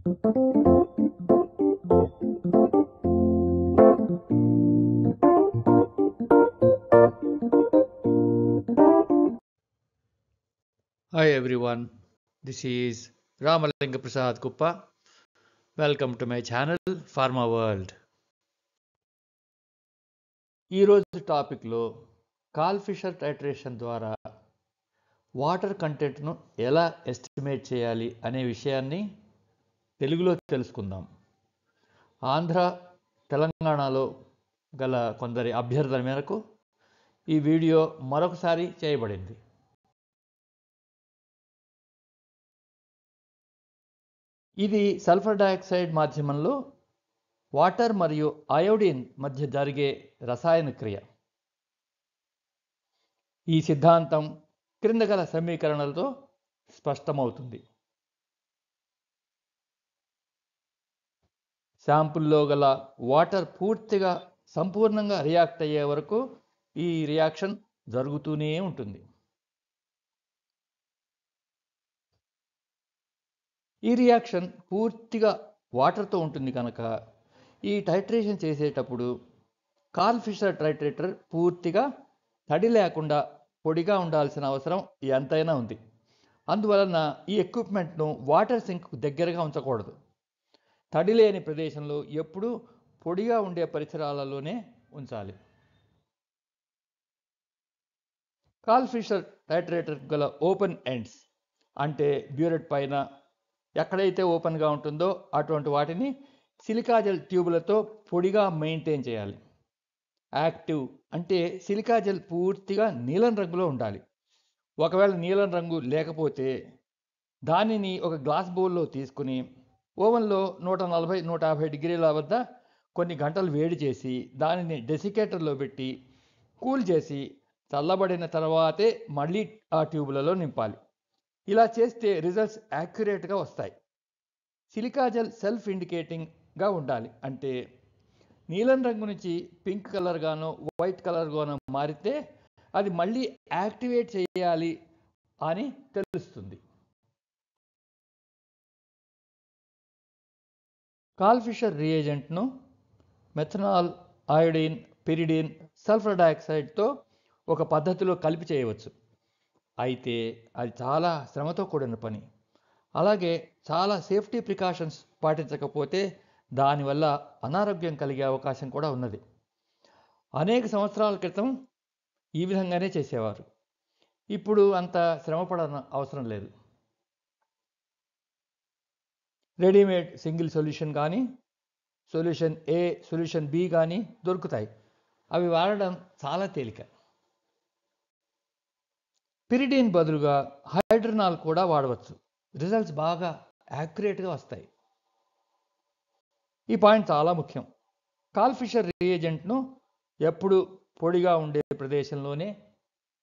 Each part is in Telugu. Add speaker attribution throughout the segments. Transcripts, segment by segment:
Speaker 1: Hi everyone, this is Ramalinga Prasad Kuppa. Welcome to my channel Pharma World. ఈరోజు టాపిక్లో కాల్ ఫిషర్ టైట్రేషన్ ద్వారా వాటర్ కంటెంట్ను ఎలా ఎస్టిమేట్ చేయాలి అనే విషయాన్ని తెలుగులో తెలుసుకుందాం. ఆంధ్ర తెలంగాణలో గల కొందరి అభ్యర్థన మేరకు ఈ వీడియో మరొకసారి చేయబడింది. ఇది సల్ఫర్ డయాక్సైడ్ మాధ్యమంలో వాటర్ మరియు అయోడిన్ మధ్య జరిగే రసాయన క్రియ. ఈ సిద్ధాంతం క్రింద గల సమీకరణలతో స్పష్టమవుతుంది. శాంపుల్లో గల వాటర్ పూర్తిగా సంపూర్ణంగా రియాక్ట్ అయ్యే వరకు ఈ రియాక్షన్ జరుగుతూనే ఉంటుంది. ఈ రియాక్షన్ పూర్తిగా వాటర్తో ఉంటుంది కనుక ఈ టైట్రేషన్ చేసేటప్పుడు కాల్ ఫిషర్ టైట్రేటర్ పూర్తిగా తడి లేకుండా పొడిగా ఉండాల్సిన అవసరం ఎంతైనా ఉంది. అందువలన ఈ ఎక్విప్మెంట్ను వాటర్ సింక్కు దగ్గరగా ఉంచకూడదు. తడి లేని ప్రదేశంలో ఎప్పుడూ పొడిగా ఉండే పరిసరాలలోనే ఉంచాలి. కాల్ ఫిషర్ టైట్రేటర్ గల ఓపెన్ ఎండ్స్ అంటే బ్యూరెట్ పైన ఎక్కడైతే ఓపెన్గా ఉంటుందో అటువంటి వాటిని సిలికా జెల్ ట్యూబులతో పొడిగా మెయింటైన్ చేయాలి. యాక్టివ్ అంటే సిలికా జెల్ పూర్తిగా నీలం రంగులో ఉండాలి. ఒకవేళ నీలం రంగు లేకపోతే దానిని ఒక గ్లాస్ బౌల్లో తీసుకుని ఓవెన్లో 140-150 డిగ్రీల వద్ద కొన్ని గంటలు వేడి చేసి దానిని డెసికేటర్లో పెట్టి కూల్ చేసి చల్లబడిన తర్వాతే మళ్ళీ ఆ ట్యూబులలో నింపాలి. ఇలా చేస్తే రిజల్ట్స్ యాక్యురేట్గా వస్తాయి. సిలికా జెల్ సెల్ఫ్ ఇండికేటింగ్గా ఉండాలి. అంటే నీలం రంగు నుంచి పింక్ కలర్ గానో వైట్ కలర్ గానో మారితే అది మళ్ళీ యాక్టివేట్ చేయాలి అని తెలుస్తుంది. కాల్ ఫిషర్ రియేజెంట్ను మెథనాల్, అయోడిన్, పిరిడిన్, సల్ఫర్ డయాక్సైడ్తో ఒక పద్ధతిలో కలిపి చేయవచ్చు. అయితే అది చాలా శ్రమతో కూడిన పని. అలాగే చాలా సేఫ్టీ ప్రికాషన్స్ పాటించకపోతే దానివల్ల అనారోగ్యం కలిగే అవకాశం కూడా ఉన్నది. అనేక సంవత్సరాల క్రితం ఈ విధంగానే చేసేవారు. ఇప్పుడు అంత శ్రమపడన అవసరం లేదు. రెడీమేడ్ సింగిల్ సొల్యూషన్ కానీ, సొల్యూషన్ ఏ, సొల్యూషన్ బి కానీ దొరుకుతాయి. అవి వాడడం చాలా తేలిక. పిరిడిన్ బదులుగా హైడ్రనాల్ కూడా వాడవచ్చు. రిజల్ట్స్ బాగా యాక్యురేట్గా వస్తాయి. ఈ పాయింట్ చాలా ముఖ్యం. కాల్ ఫిషర్ రియేజెంట్ను ఎప్పుడు పొడిగా ఉండే ప్రదేశంలోనే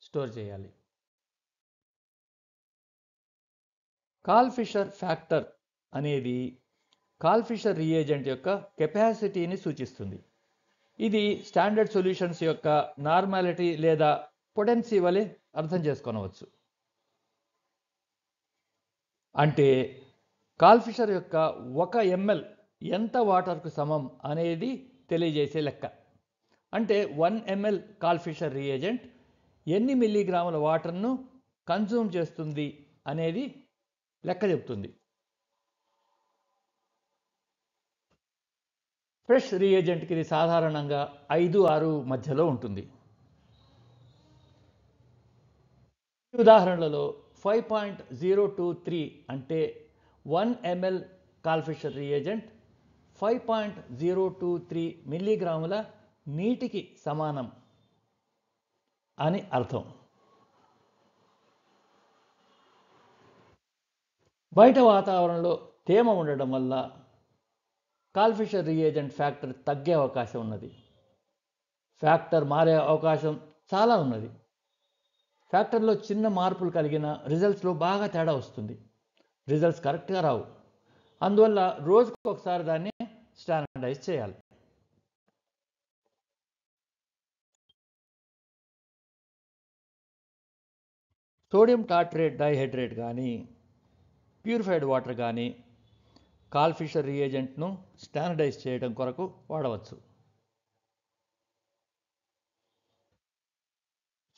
Speaker 1: స్టోర్ చేయాలి. కాల్ ఫిషర్ ఫ్యాక్టర్ అనేది కాల్ ఫిషర్ రియేజెంట్ యొక్క కెపాసిటీని సూచిస్తుంది. ఇది స్టాండర్డ్ సొల్యూషన్స్ యొక్క నార్మాలిటీ లేదా పొటెన్సీ వలె అర్థం చేసుకోవచ్చు. అంటే కాల్ ఫిషర్ యొక్క 1 ml ఎంత వాటర్కు సమం అనేది తెలియజేసే లెక్క. అంటే 1 ml కాల్ ఫిషర్ రియేజెంట్ ఎన్ని మిల్లీగ్రాముల వాటర్ను కన్జ్యూమ్ చేస్తుంది అనేది లెక్క చెప్తుంది. ఫ్రెష్ రియేజెంట్కి ఇది సాధారణంగా 5-6 మధ్యలో ఉంటుంది. ఈ ఉదాహరణలో 5.023 అంటే 1 ml కాల్ ఫిషర్ రియేజెంట్ 5.023 మిల్లీగ్రాముల నీటికి సమానం అని అర్థం. బయట వాతావరణంలో తేమ ఉండడం వల్ల కాల్ ఫిషర్ రియేజెంట్ ఫ్యాక్టర్ తగ్గే అవకాశం ఉన్నది. ఫ్యాక్టర్ మారే అవకాశం చాలా ఉన్నది. ఫ్యాక్టర్లో చిన్న మార్పులు కలిగిన రిజల్ట్స్లో బాగా తేడా వస్తుంది. రిజల్ట్స్ కరెక్ట్గా రావు. అందువల్ల రోజుకు ఒకసారి దాన్ని స్టాండర్డైజ్ చేయాలి. సోడియం టార్ట్రేట్ డైహైడ్రేట్ కానీ, ప్యూరిఫైడ్ వాటర్ కానీ కాల్ ఫిషర్ రియేజెంట్ను స్టాండర్డైజ్ చేయడం కొరకు వాడవచ్చు.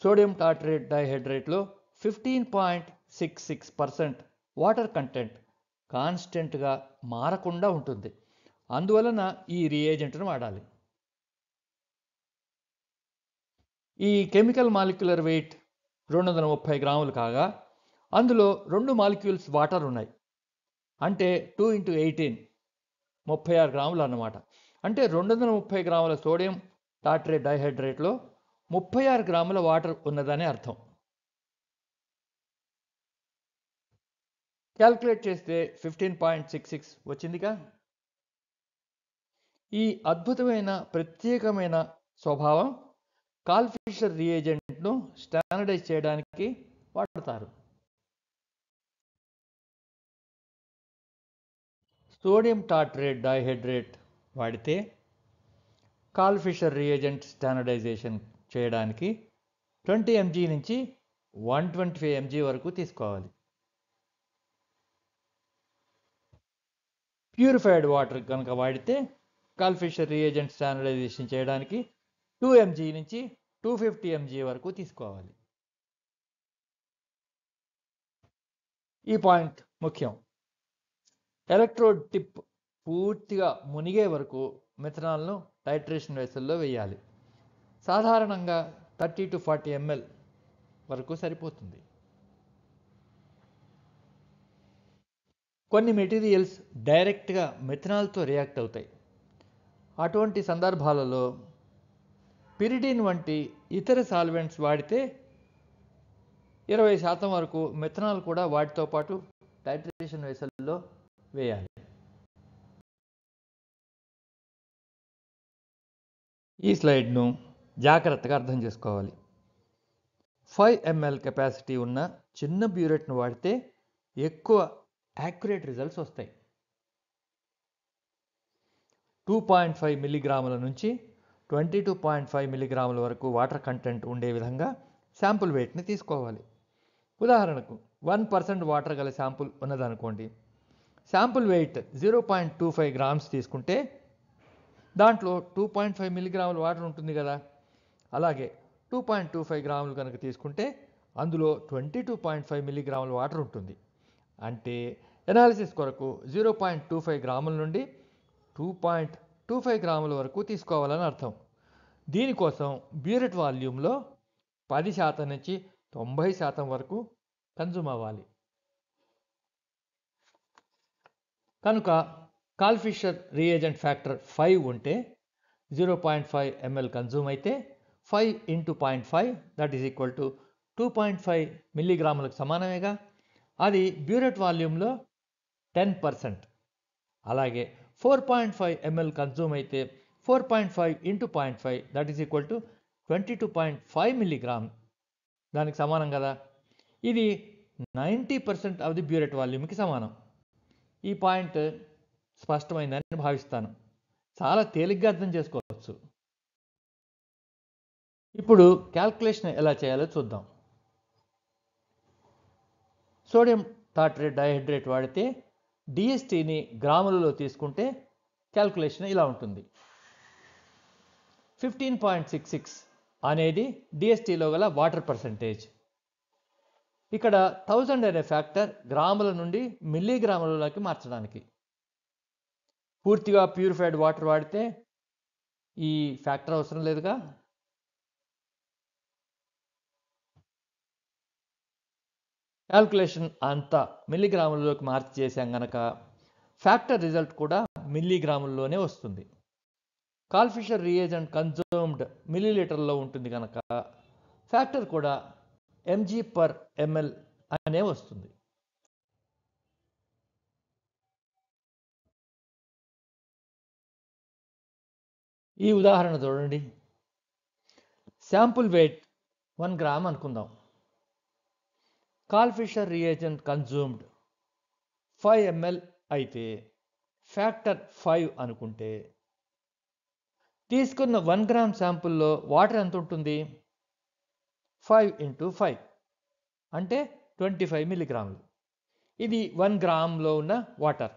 Speaker 1: సోడియం టార్ట్రేట్ డైహైడ్రేట్లో 15.66% వాటర్ కంటెంట్ కాన్స్టెంట్గా మారకుండా ఉంటుంది. అందువలన ఈ రియేజెంట్ను వాడాలి. ఈ కెమికల్ మాలిక్యులర్ వెయిట్ 230 గ్రాములు కాగా అందులో 2 మాలిక్యూల్స్ వాటర్ ఉన్నాయి. అంటే 2 × 18 36 గ్రాములు అన్నమాట. అంటే 230 గ్రాముల సోడియం టార్ట్రేట్ డైహైడ్రేట్లో 36 గ్రాముల వాటర్ ఉన్నదని అర్థం. క్యాల్కులేట్ చేస్తే 15.66 వచ్చిందిగా. ఈ అద్భుతమైన ప్రత్యేకమైన స్వభావం కాల్ ఫిషర్ రియేజెంట్ను స్టాండర్డైజ్ చేయడానికి వాడతారు. సోడియం టార్ట్రేట్ డైహైడ్రేట్ వాడితే కాల్ ఫిషర్ రియేజెంట్ స్టాండర్డైజేషన్ చేయడానికి 20 mg నుంచి 125 mg వరకు తీసుకోవాలి. ప్యూరిఫైడ్ వాటర్ కనుక వాడితే కాల్ ఫిషర్ రియేజెంట్ స్టాండర్డైజేషన్ చేయడానికి 2 mg నుంచి 250 mg వరకు తీసుకోవాలి. ఈ పాయింట్ ముఖ్యం. ఎలక్ట్రోడ్ టిప్ పూర్తిగా మునిగే వరకు మిథనాల్ను టైట్రేషన్ వెసల్లో వేయాలి. సాధారణంగా 30 to 40 ml వరకు సరిపోతుంది. కొన్ని మెటీరియల్స్ డైరెక్ట్గా మిథనాల్తో రియాక్ట్ అవుతాయి. అటువంటి సందర్భాలలో పిరిడిన్ వంటి ఇతర సాల్వెంట్స్ వాడితే 20% వరకు మిథనాల్ కూడా వాటితో పాటు టైట్రేషన్ వెసల్లో వేయాలి. ఈ స్లైడ్ను జాగ్రత్తగా అర్థం చేసుకోవాలి. 5 ml కెపాసిటీ ఉన్న చిన్న బ్యూరెట్ను వాడితే ఎక్కువ యాక్యురేట్ రిజల్ట్స్ వస్తాయి. 2.5 మిల్లీగ్రాముల నుంచి 22.5 మిల్లీగ్రాముల వరకు వాటర్ కంటెంట్ ఉండే విధంగా శాంపుల్ వెయిట్ని తీసుకోవాలి. ఉదాహరణకు 1% వాటర్ గల శాంపుల్ ఉన్నదనుకోండి. శాంపుల్ వెయిట్ 0.25 గ్రామ్స్ తీసుకుంటే దాంట్లో 2.5 మిల్లీగ్రాముల వాటర్ ఉంటుంది కదా. అలాగే 2.25 గ్రాములు కనుక తీసుకుంటే అందులో 22.5 మిల్లీగ్రాముల వాటర్ ఉంటుంది. అంటే ఎనాలిసిస్ కొరకు 0.25 గ్రాముల నుండి 2.25 గ్రాముల వరకు తీసుకోవాలని అర్థం. దీనికోసం బ్యూరెట్ వాల్యూమ్లో 10% నుంచి 90% వరకు కన్జ్యూమ్ అవ్వాలి. కనుక కాల్ ఫిషర్ రియేజెంట్ ఫ్యాక్టర్ 5 ఉంటే 0.5 ml కన్జ్యూమ్ అయితే 5 × 0.5 దట్ ఈజ్ ఈక్వల్ టు 2.5 మిల్లీగ్రాములకు సమానమేగా. అది బ్యూరెట్ వాల్యూమ్లో 10%. అలాగే 4.5 ml కన్జ్యూమ్ అయితే 4.5 × 0.5 that is equal to 22.5 milligram దానికి సమానం కదా. ఇది 90% ఆఫ్ ది బ్యూరెట్ వాల్యూమ్కి సమానం. ఈ పాయింట్ స్పష్టమైందని భావిస్తాను. చాలా తేలిగ్గా అర్థం చేసుకోవచ్చు. ఇప్పుడు క్యాల్కులేషన్ ఎలా చేయాలో చూద్దాం. సోడియం టార్ట్రేట్ డైహైడ్రేట్ వాడితే డిఎస్టీని గ్రాములలో తీసుకుంటే క్యాల్కులేషన్ ఇలా ఉంటుంది. 15.66 అనేది డిఎస్టీలో గల వాటర్ పర్సంటేజ్. ఇక్కడ 1000 అనే ఫ్యాక్టర్ గ్రాముల నుండి మిల్లీగ్రాములలోకి మార్చడానికి. పూర్తిగా ప్యూరిఫైడ్ వాటర్ వాడితే ఈ ఫ్యాక్టర్ అవసరం లేదుగా. క్యాల్కులేషన్ అంతా మిల్లీగ్రాములలోకి మార్చి చేశాం గనక ఫ్యాక్టర్ రిజల్ట్ కూడా మిల్లీగ్రాముల్లోనే వస్తుంది. కాల్ ఫిషర్ రియేజెంట్ కన్జ్యూమ్డ్ మిల్లీలీటర్లో ఉంటుంది కనుక ఫ్యాక్టర్ కూడా mg/ml అనే వస్తుంది. ఈ ఉదాహరణ చూడండి. శాంపుల్ వెయిట్ 1 గ్రామ్ అనుకుందాం. Karl Fischer reagent consumed 5 ml అయితే ఫ్యాక్టర్ 5 అనుకుంటే తీసుకున్న 1 గ్రామ్ శాంపుల్లో వాటర్ ఎంత ఉంటుంది? 5 × 5 అంటే 25 మిల్లీగ్రాములు. ఇది 1 గ్రామ్లో ఉన్న వాటర్.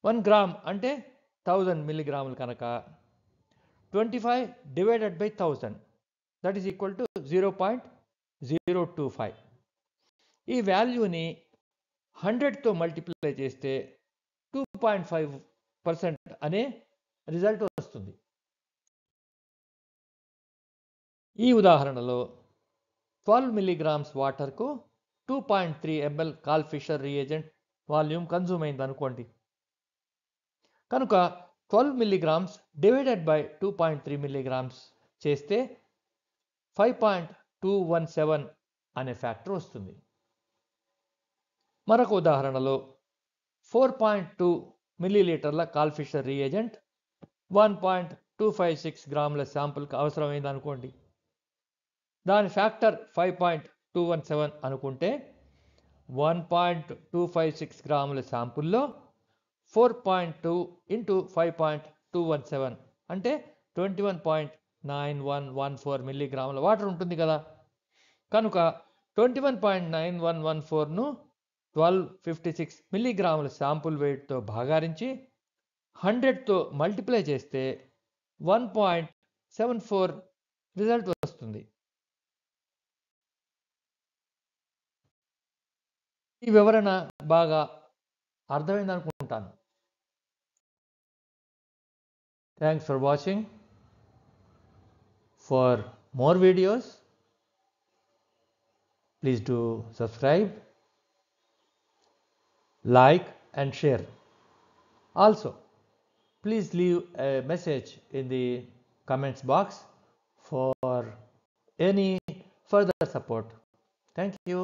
Speaker 1: 1 గ్రామ్ అంటే 1000 మిల్లీగ్రాములు కనుక 25 divided by 1000 that is equal to 0.025. ఈ వాల్యూని 100తో మల్టిప్లై చేస్తే 2.5% అనే రిజల్ట్ వస్తుంది. ఈ ఉదాహరణలో 12 మిల్లీగ్రామ్స్ వాటర్కు 2.3 ml Karl Fischer reagent volume consume అయింది అనుకోండి. కనుక 12 మిల్లీగ్రామ్స్ డివైడెడ్ బై 2.3 మిల్లీగ్రామ్స్ చేస్తే 5.217 అనే ఫ్యాక్టర్ వస్తుంది. మరొక ఉదాహరణలో 4.2 మిల్లీలీటర్ల కాల్ ఫిషర్ రియేజెంట్ 1.256 గ్రాముల శాంపుల్కి అవసరమైంది అనుకోండి. దాని ఫ్యాక్టర్ 5.217 అనుకుంటే 1.256 గ్రాముల శాంపుల్లో 4.2 ఇంటూ 5.217 అంటే 21.9114 మిల్లీగ్రాముల వాటర్ ఉంటుంది కదా. కనుక 21.9114ను 1256 మిల్లీగ్రాముల శాంపుల్ వెయిట్తో భాగారించి 100తో మల్టిప్లై చేస్తే 1.74 రిజల్ట్ వస్తుంది. ఈ వివరణ బాగా అర్థమైంది అనుకుంటాను. Thanks for watching. For more videos please do subscribe, like and share. Also, please leave a message in the comments box for any further support. Thank you.